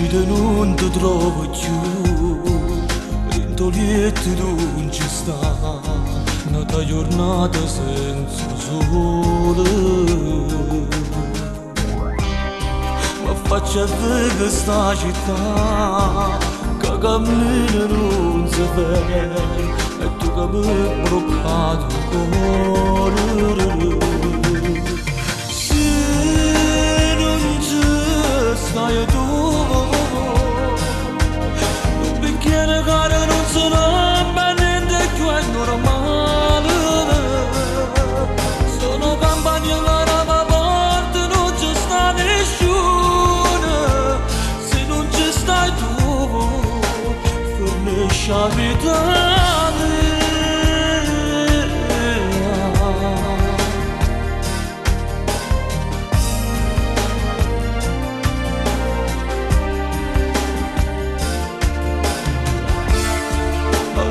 Uccide non ti trovo più, in togliete non ci sta, nata giornata senza sole. Ma faccia vedere sta città, che cammina non si vede, e tu che mi hai bloccato il cuore. Se non ci stai tu, un bicchiere caro non sono per niente più è normale. Sono campagna che la porta, non ci sta nessuno. Se non ci stai tu, fornisci la vita.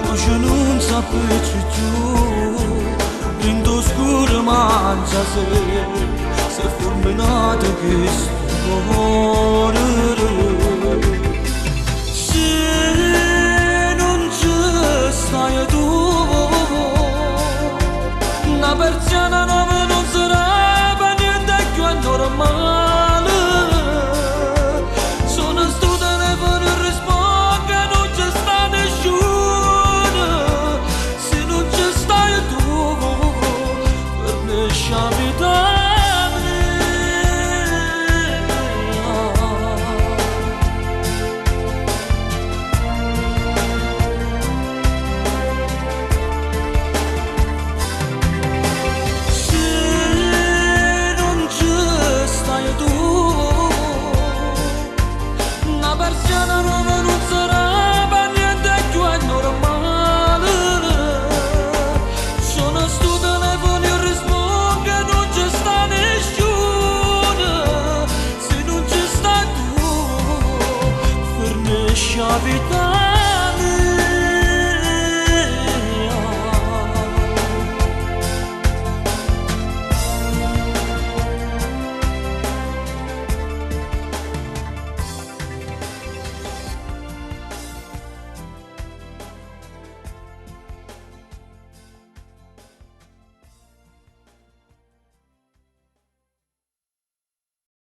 Luce non sapete più, in oscuro mangia se fulminato che sto cuore. Se non ci stai tu, una persiana nuova non sarà per niente più è normale. Sono sto telefono e rispondo, non ci sta nessuno. Shabita